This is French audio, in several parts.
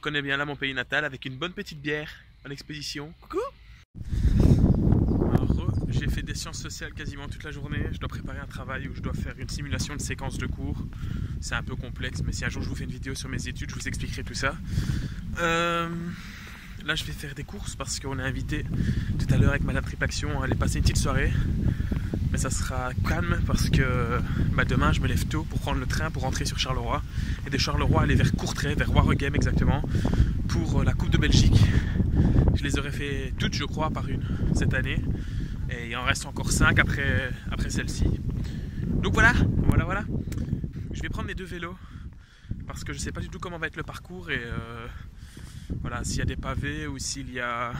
reconnais bien là mon pays natal avec une bonne petite bière en exposition. Coucou! Alors, j'ai fait des sciences sociales quasiment toute la journée. Je dois préparer un travail où je dois faire une simulation de séquence de cours. C'est un peu complexe, mais si un jour je vous fais une vidéo sur mes études, je vous expliquerai tout ça. Là, je vais faire des courses parce qu'on est invité tout à l'heure avec Madame Tripaction à aller passer une petite soirée. Mais ça sera calme parce que demain, je me lève tôt pour prendre le train pour rentrer sur Charleroi. Et de Charleroi, aller vers Courtrai, vers Waregem exactement, pour la Coupe de Belgique. Je les aurais fait toutes, je crois, par une cette année. Et il en reste encore 5 après celle-ci. Donc voilà. Je vais prendre mes 2 vélos parce que je ne sais pas du tout comment va être le parcours et voilà, s'il y a des pavés ou s'il y a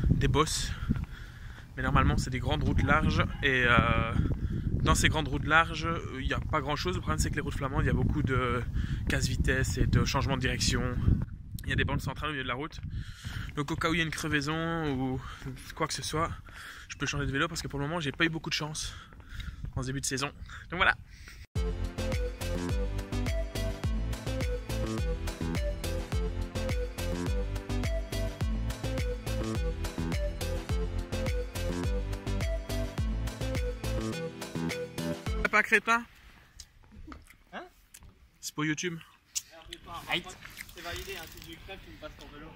des bosses. Mais normalement, c'est des grandes routes larges et dans ces grandes routes larges, il n'y a pas grand-chose. Le problème, c'est que les routes flamandes, il y a beaucoup de casse-vitesse et de changements de direction. Il y a des bandes centrales au milieu de la route. Donc au cas où il y a une crevaison ou quoi que ce soit, je peux changer de vélo parce que pour le moment, j'ai pas eu beaucoup de chance en ce début de saison. Donc voilà. Pas crétin? Hein? C'est pour YouTube. C'est validé, hein, si tu crèves, tu me passes ton vélo.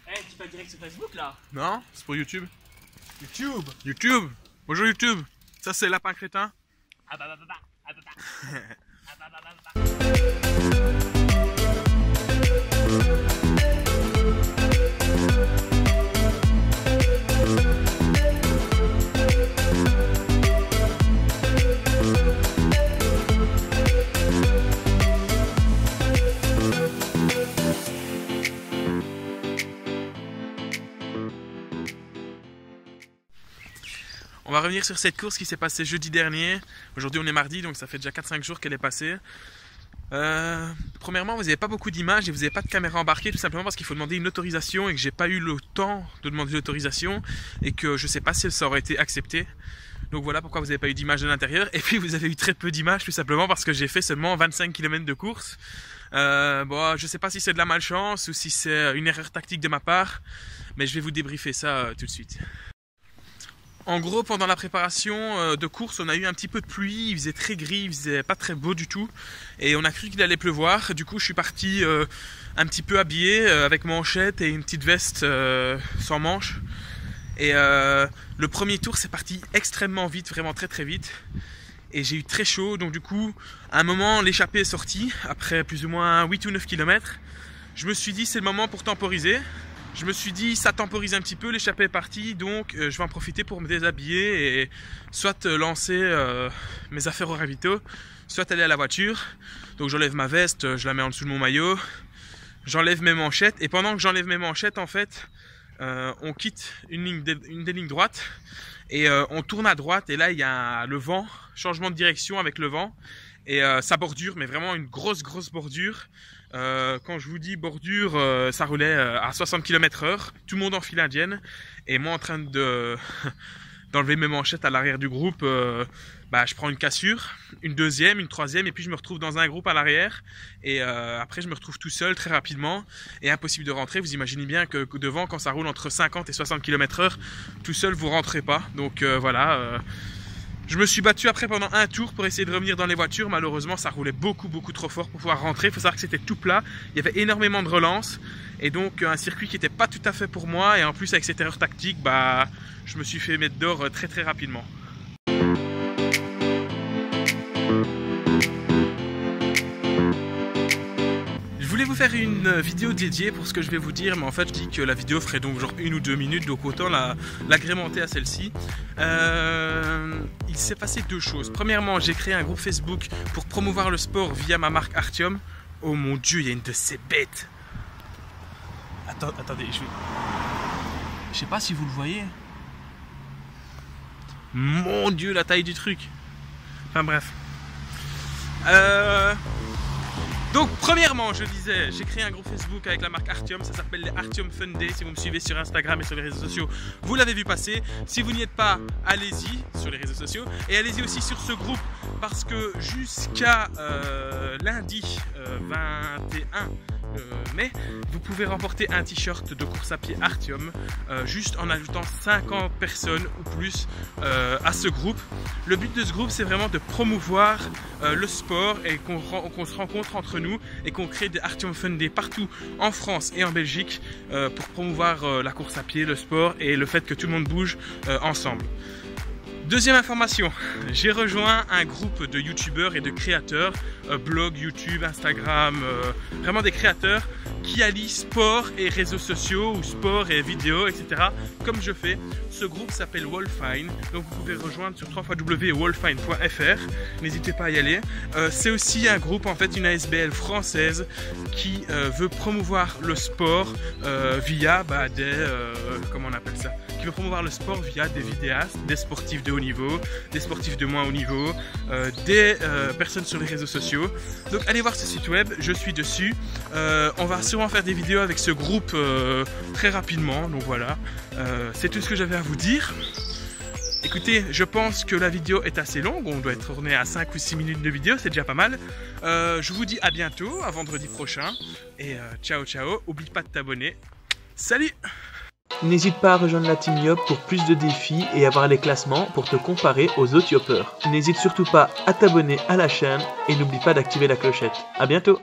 Eh, tu fais direct sur Facebook là? Non, c'est pour YouTube. YouTube? YouTube! Bonjour YouTube! Ça c'est Lapin Crétin. On va revenir sur cette course qui s'est passée jeudi dernier. Aujourd'hui on est mardi, donc ça fait déjà 4-5 jours qu'elle est passée. Premièrement, vous n'avez pas beaucoup d'images et vous n'avez pas de caméra embarquée, tout simplement parce qu'il faut demander une autorisation et que j'ai pas eu le temps de demander l'autorisation et que je sais pas si ça aurait été accepté. Donc voilà pourquoi vous n'avez pas eu d'images de l'intérieur. Et puis vous avez eu très peu d'images, tout simplement parce que j'ai fait seulement 25 km de course. Bon, je sais pas si c'est de la malchance ou si c'est une erreur tactique de ma part, mais je vais vous débriefer ça tout de suite. En gros, pendant la préparation de course, on a eu un petit peu de pluie, il faisait très gris, il faisait pas très beau du tout. Et on a cru qu'il allait pleuvoir, du coup je suis parti un petit peu habillé avec manchette et une petite veste sans manches. Et le premier tour c'est parti extrêmement vite, vraiment très très vite. Et j'ai eu très chaud, donc du coup, à un moment l'échappée est sortie, après plus ou moins 8 ou 9 km. Je me suis dit c'est le moment pour temporiser. Je me suis dit, ça temporise un petit peu, l'échappée est partie, donc je vais en profiter pour me déshabiller et soit lancer mes affaires au ravito, soit aller à la voiture. Donc j'enlève ma veste, je la mets en dessous de mon maillot, j'enlève mes manchettes et pendant que j'enlève mes manchettes, en fait, on quitte une des lignes droites et on tourne à droite et là il y a le vent, changement de direction avec le vent et ça bordure, mais vraiment une grosse bordure. Quand je vous dis bordure, ça roulait à 60 km/h, tout le monde en file indienne et moi en train d'enlever mes manchettes à l'arrière du groupe, je prends une cassure, une deuxième, une troisième et puis je me retrouve dans un groupe à l'arrière et après je me retrouve tout seul très rapidement et impossible de rentrer. Vous imaginez bien que devant, quand ça roule entre 50 et 60 km/h, tout seul vous rentrez pas, donc voilà. Je me suis battu après pendant un tour pour essayer de revenir dans les voitures. Malheureusement, ça roulait beaucoup trop fort pour pouvoir rentrer. Il faut savoir que c'était tout plat. Il y avait énormément de relance. Et donc, un circuit qui n'était pas tout à fait pour moi. Et en plus, avec cette erreur tactique, je me suis fait mettre dehors très rapidement. Je voulais vous faire une vidéo dédiée pour ce que je vais vous dire, mais en fait je dis que la vidéo ferait donc genre 1 ou 2 minutes, donc autant l'agrémenter à celle-ci. Il s'est passé 2 choses. Premièrement, j'ai créé un groupe Facebook pour promouvoir le sport via ma marque Artium. Oh mon dieu, il y a une de ces bêtes. Attendez, je sais pas si vous le voyez. Mon dieu, la taille du truc. Enfin bref. Donc premièrement, je disais, j'ai créé un groupe Facebook avec la marque Artium, ça s'appelle les Artium Fun Day. Si vous me suivez sur Instagram et sur les réseaux sociaux, vous l'avez vu passer. Si vous n'y êtes pas, allez-y sur les réseaux sociaux et allez-y aussi sur ce groupe parce que jusqu'à lundi 21 mai, vous pouvez remporter un t-shirt de course à pied Artium juste en ajoutant 50 personnes ou plus à ce groupe. Le but de ce groupe, c'est vraiment de promouvoir le sport et qu'on se rencontre entre nous et qu'on crée des Artium Fun Day partout en France et en Belgique pour promouvoir la course à pied, le sport et le fait que tout le monde bouge ensemble. Deuxième information, j'ai rejoint un groupe de youtubeurs et de créateurs, blog, YouTube, Instagram, vraiment des créateurs qui allient sport et réseaux sociaux ou sport et vidéos, etc. comme je fais. Ce groupe s'appelle Wolfine, donc vous pouvez rejoindre sur www.wolfine.fr, n'hésitez pas à y aller. C'est aussi un groupe, en fait une ASBL française qui veut promouvoir le sport via comment on appelle ça, qui veut promouvoir le sport via des vidéastes, des sportifs de haut niveau, des sportifs de moins haut niveau, des personnes sur les réseaux sociaux. Donc allez voir ce site web, je suis dessus. On va sûrement faire des vidéos avec ce groupe très rapidement, donc voilà. C'est tout ce que j'avais à vous dire. Écoutez, je pense que la vidéo est assez longue, on doit être tourné à 5 ou 6 minutes de vidéo, c'est déjà pas mal. Je vous dis à bientôt, à vendredi prochain, et ciao ciao, oublie pas de t'abonner. Salut! N'hésite pas à rejoindre la Team Yop pour plus de défis et avoir les classements pour te comparer aux autres Yoppers. N'hésite surtout pas à t'abonner à la chaîne et n'oublie pas d'activer la clochette. A bientôt!